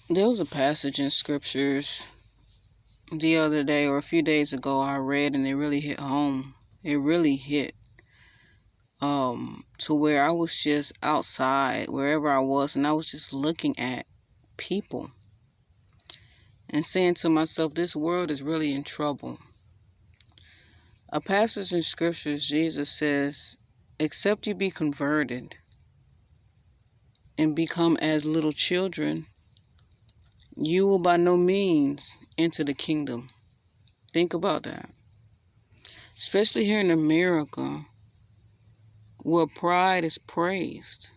There was a passage in scriptures the other day or a few days ago I read, and it really hit home. It really hit to where I was just outside wherever I was, and I was just looking at people and saying to myself, this world is really in trouble. A passage in scriptures, Jesus says, except you be converted and become as little children, you will by no means enter the kingdom. Think about that. Especially here in America, where pride is praised.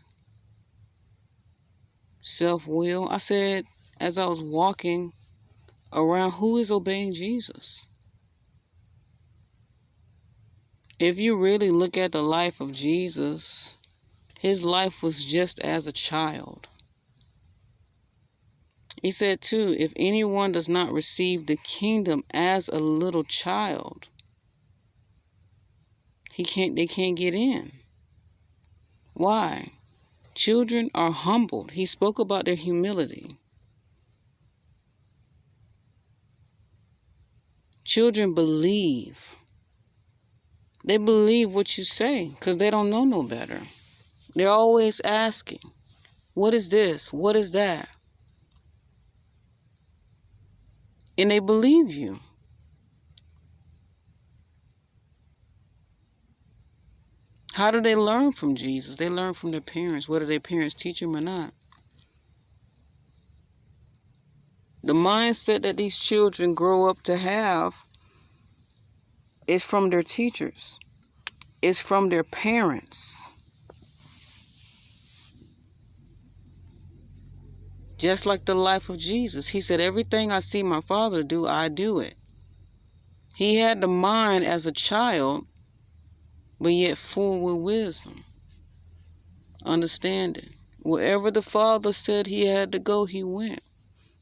Self-will. I said, as I was walking around, who is obeying Jesus? If you really look at the life of Jesus, his life was just as a child. He said too, if anyone does not receive the kingdom as a little child, they can't get in. Why? Children are humbled. He spoke about their humility. Children believe. They believe what you say because they don't know no better. They're always asking, what is this? What is that? And they believe you. How do they learn from Jesus? They learn from their parents, whether their parents teach them or not. The mindset that these children grow up to have is from their teachers. It's from their parents. Just like the life of Jesus. He said, everything I see my Father do, I do it. He had the mind as a child, but yet full with wisdom, understanding. Wherever the Father said he had to go, he went.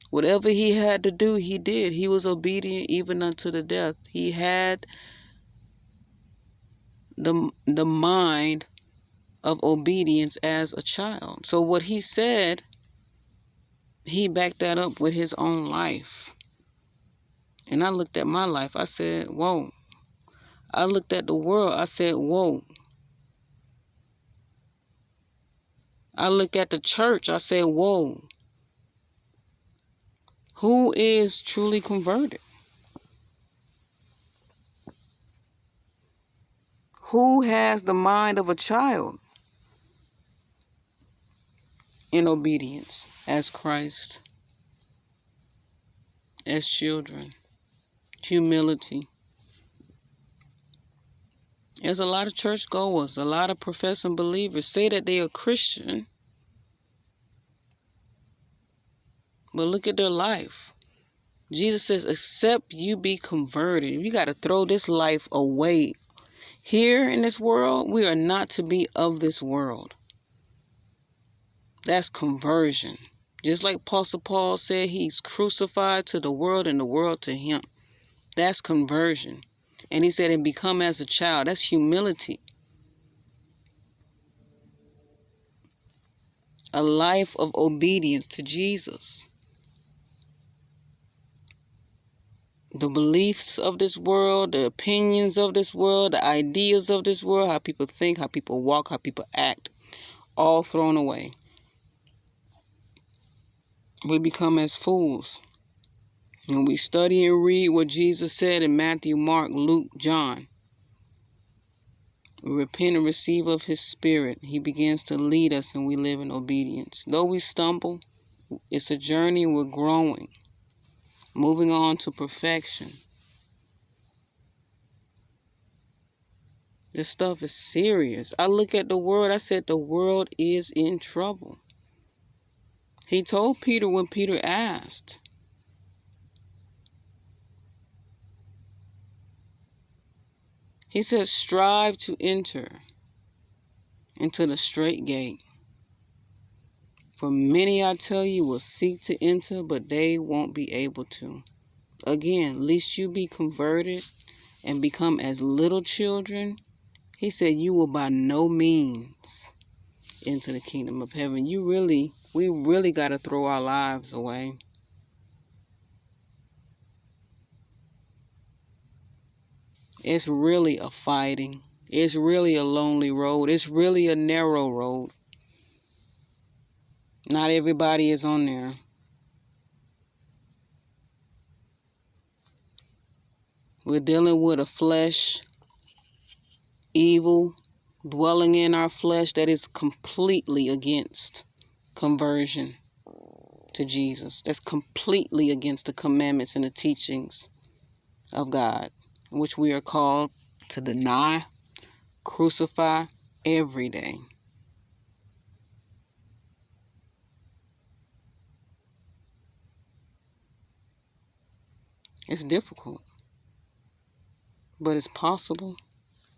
Whatever he had to do, he did. He was obedient even unto the death. He had the mind of obedience as a child. So what he said, he backed that up with his own life. And I looked at my life. I said, whoa. I looked at the world. I said, whoa. I look at the church. I said, whoa. Who is truly converted? Who has the mind of a child in obedience as Christ, as children, humility? There's a lot of churchgoers, a lot of professing believers say that they are Christian, but look at their life. Jesus says, except you be converted. You got to throw this life away. Here in this world, we are not to be of this world. That's conversion. Just like Apostle Paul said, he's crucified to the world and the world to him. That's conversion. And he said, and become as a child. That's humility. A life of obedience to Jesus. The beliefs of this world, the opinions of this world, the ideas of this world, how people think, how people walk, how people act, all thrown away. We become as fools. When we study and read what Jesus said in Matthew, Mark, Luke, John, we repent and receive of his spirit. He begins to lead us and we live in obedience. Though we stumble, it's a journey and we're growing, moving on to perfection. This stuff is serious. I look at the world, I said the world is in trouble. He told Peter when Peter asked, he said, strive to enter into the straight gate. For many, I tell you, will seek to enter, but they won't be able to. Again, lest you be converted and become as little children, he said, you will by no means enter the kingdom of heaven. You really We really got to throw our lives away. It's really a fighting. It's really a lonely road. It's really a narrow road. Not everybody is on there. We're dealing with a flesh, evil, dwelling in our flesh that is completely against conversion to Jesus. That's completely against the commandments and the teachings of God, which we are called to deny, crucify every day. It's difficult, but it's possible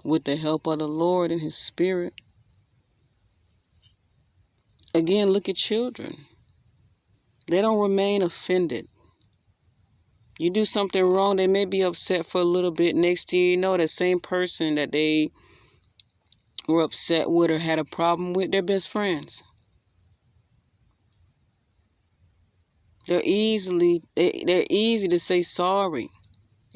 with the help of the Lord and His Spirit. Again, look at children. They don't remain offended. You do something wrong, they may be upset for a little bit. Next thing you know, that same person that they were upset with or had a problem with, they're best friends. They're easy to say sorry.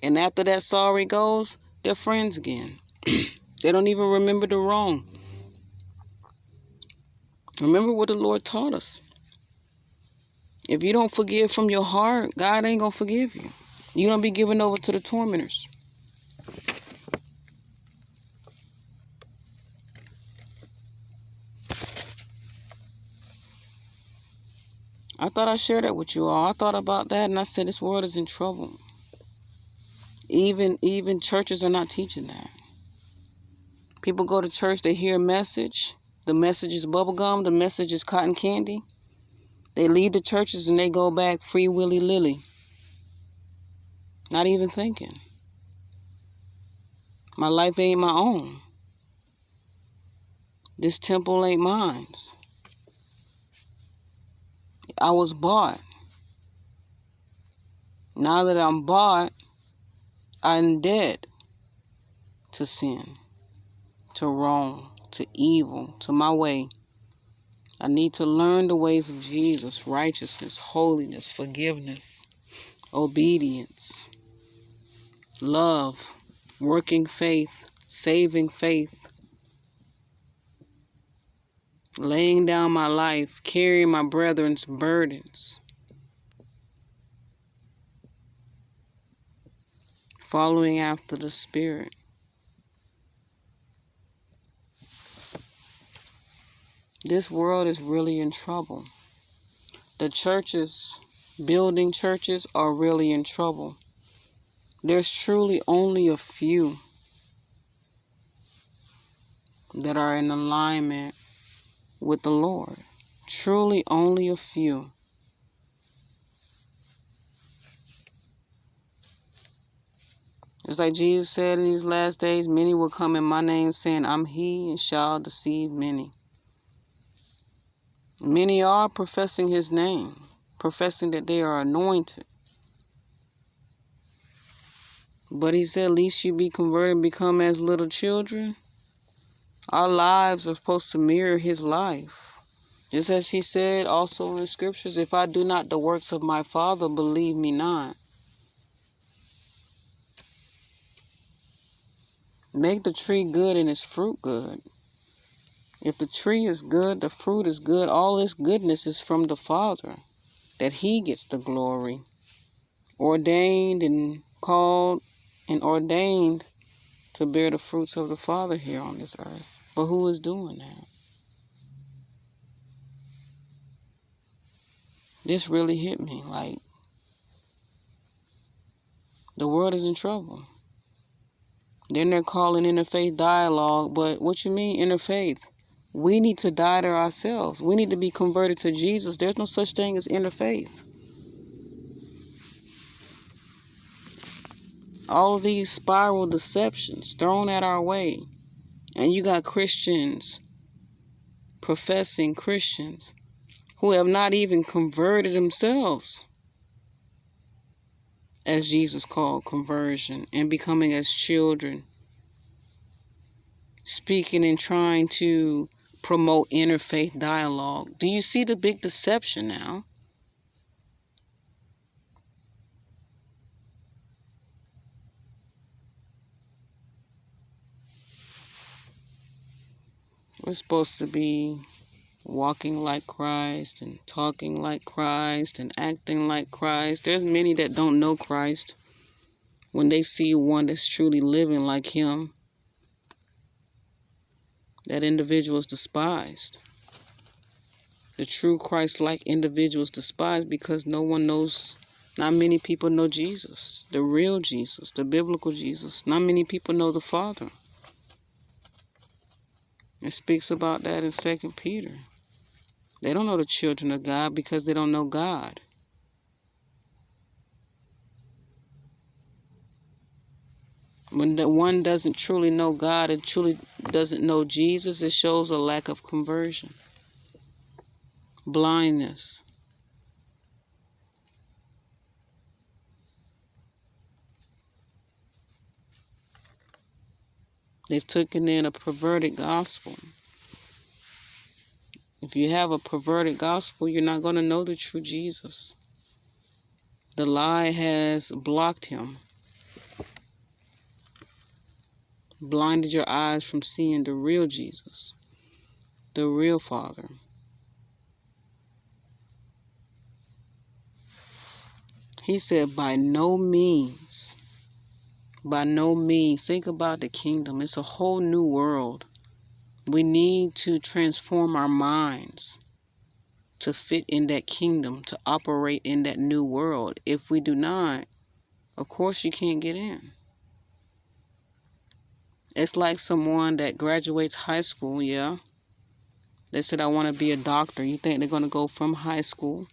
And after that sorry goes, they're friends again. They don't even remember the wrong. Remember what the Lord taught us. If you don't forgive from your heart, God ain't going to forgive you. You're going to be given over to the tormentors. I thought I shared that with you all. I thought about that and I said this world is in trouble. Even churches are not teaching that. People go to church, they hear a message. The message is bubblegum. The message is cotton candy. They leave the churches and they go back free willy-nilly. Not even thinking. My life ain't my own. This temple ain't mine. I was bought. Now that I'm bought, I'm dead to sin, to wrong, to evil, to my way. I need to learn the ways of Jesus, righteousness, holiness, forgiveness, obedience, love, working faith, saving faith, laying down my life, carrying my brethren's burdens, following after the Spirit. This world is really in trouble. The churches, building churches, are really in trouble. There's truly only a few that are in alignment with the Lord. Truly only a few. It's like Jesus said in these last days, many will come in my name saying, I'm He, and shall deceive many. Many are professing His name, professing that they are anointed. But He said, least you be converted and become as little children. Our lives are supposed to mirror His life. Just as He said also in the scriptures, if I do not the works of my Father, believe me not. Make the tree good and its fruit good. If the tree is good, the fruit is good, all its goodness is from the Father, that He gets the glory. Ordained and called and ordained to bear the fruits of the Father here on this earth. But who is doing that? This really hit me. Like, the world is in trouble. Then they're calling interfaith dialogue, but what you mean interfaith? We need to die to ourselves. We need to be converted to Jesus. There's no such thing as interfaith. All of these spiral deceptions thrown at our way. And you got Christians, professing Christians, who have not even converted themselves, as Jesus called conversion, and becoming as children, speaking and trying to promote interfaith dialogue. Do you see the big deception now? We're supposed to be walking like Christ and talking like Christ and acting like Christ. There's many that don't know Christ. When they see one that's truly living like him, that individual is despised. The true Christ-like individual is despised because no one knows, not many people know Jesus, the real Jesus, the biblical Jesus. Not many people know the Father. It speaks about that in 2 Peter. They don't know the children of God because they don't know God. When the one doesn't truly know God and truly doesn't know Jesus, it shows a lack of conversion, blindness. They've taken in a perverted gospel. If you have a perverted gospel, you're not going to know the true Jesus. The lie has blocked him, blinded your eyes from seeing the real Jesus, the real Father. He said, by no means, think about the kingdom. It's a whole new world. We need to transform our minds to fit in that kingdom, to operate in that new world. If we do not, of course you can't get in. It's like someone that graduates high school, yeah. They said, I want to be a doctor. You think they're going to go from high school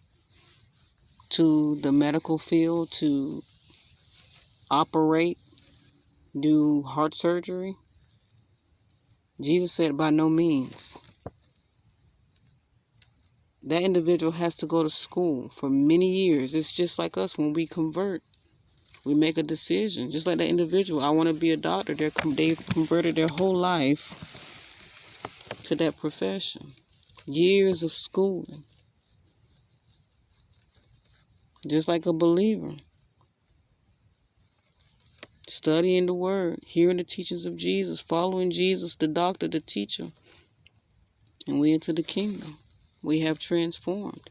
to the medical field to operate, do heart surgery? Jesus said, by no means. That individual has to go to school for many years. It's just like us when we convert. We make a decision. Just like that individual, I want to be a doctor. They've converted their whole life to that profession. Years of schooling. Just like a believer. Studying the word, hearing the teachings of Jesus, following Jesus, the doctor, the teacher. And we into the kingdom. We have transformed.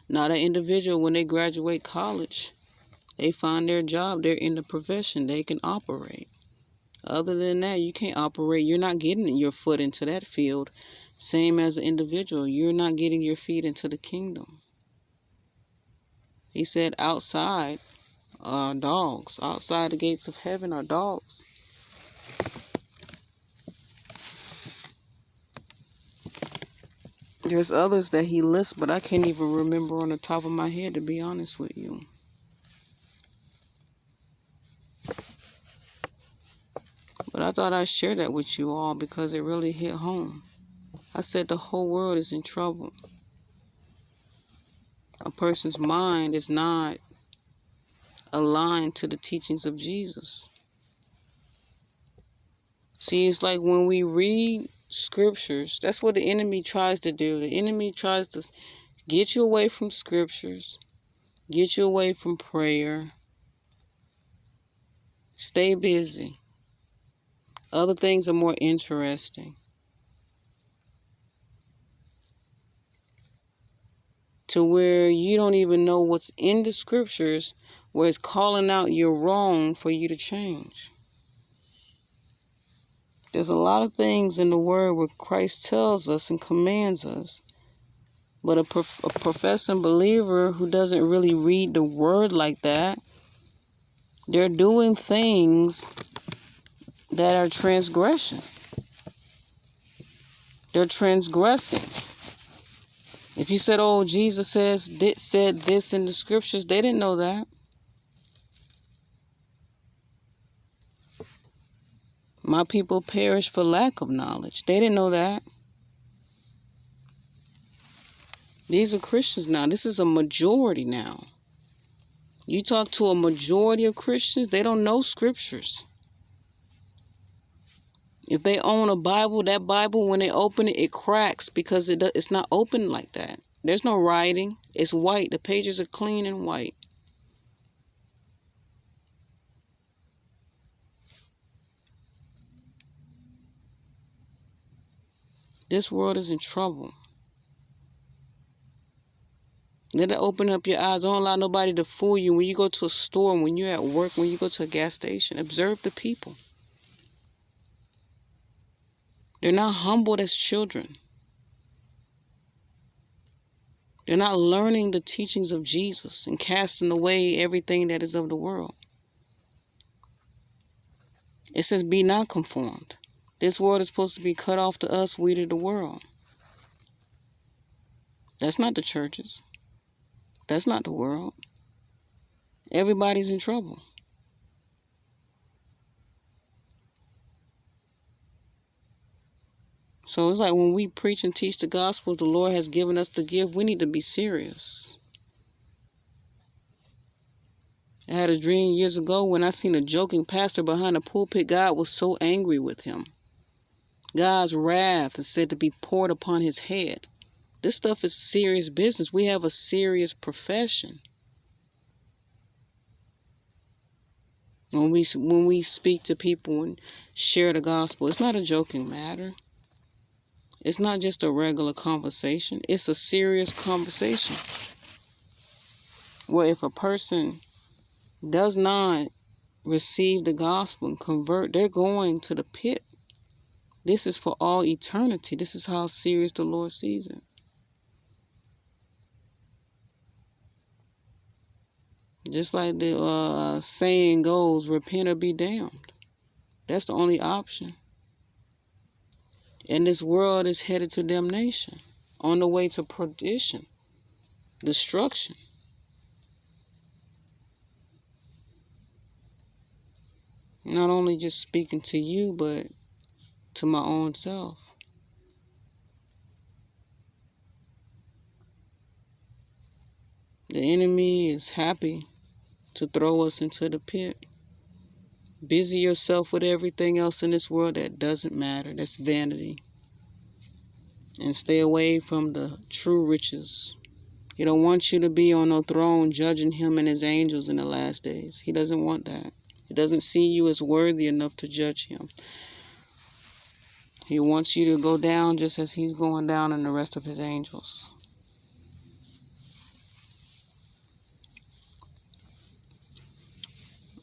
Now that individual, when they graduate college, they find their job, they're in the profession, they can operate. Other than that, you can't operate. You're not getting your foot into that field. Same as an individual, you're not getting your feet into the kingdom. He said outside are dogs. Outside the gates of heaven are dogs. There's others that he lists, but I can't even remember on the top of my head, to be honest with you. But I thought I'd share that with you all because it really hit home. I said the whole world is in trouble. A person's mind is not aligned to the teachings of Jesus. See, it's like when we read scriptures, that's what the enemy tries to do. The enemy tries to get you away from scriptures, get you away from prayer. Stay busy. Other things are more interesting. To where you don't even know what's in the scriptures, where it's calling out you're wrong for you to change. There's a lot of things in the word where Christ tells us and commands us. But a professing believer who doesn't really read the word like that, they're doing things that are transgression. They're transgressing. If you said, oh, Jesus said this in the scriptures, they didn't know that. My people perish for lack of knowledge. They didn't know that. These are Christians now. This is a majority now. You talk to a majority of Christians, they don't know scriptures. If they own a Bible, that Bible, when they open it, it cracks because it's not open like that. There's no writing. It's white. The pages are clean and white. This world is in trouble. Let it open up your eyes. Don't allow nobody to fool you. When you go to a store, when you're at work, when you go to a gas station, observe the people. They're not humbled as children. They're not learning the teachings of Jesus and casting away everything that is of the world. It says, be not conformed. This world is supposed to be cut off to us, we to the world. That's not the churches. That's not the world. Everybody's in trouble. So it's like when we preach and teach the gospel the Lord has given us to give, we need to be serious. I had a dream years ago when I seen a joking pastor behind a pulpit. God was so angry with him. God's wrath is said to be poured upon his head. This stuff is serious business. We have a serious profession. When we speak to people and share the gospel, it's not a joking matter. It's not just a regular conversation. It's a serious conversation. Where if a person does not receive the gospel and convert, they're going to the pit. This is for all eternity. This is how serious the Lord sees it. Just like the saying goes, repent or be damned. That's the only option. And this world is headed to damnation, on the way to perdition, destruction. Not only just speaking to you, but to my own self. The enemy is happy to throw us into the pit. Busy yourself with everything else in this world that doesn't matter. That's vanity. And stay away from the true riches. He don't want you to be on no throne judging him and his angels in the last days. He doesn't want that. He doesn't see you as worthy enough to judge him. He wants you to go down just as he's going down and the rest of his angels.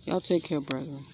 Y'all take care, brethren.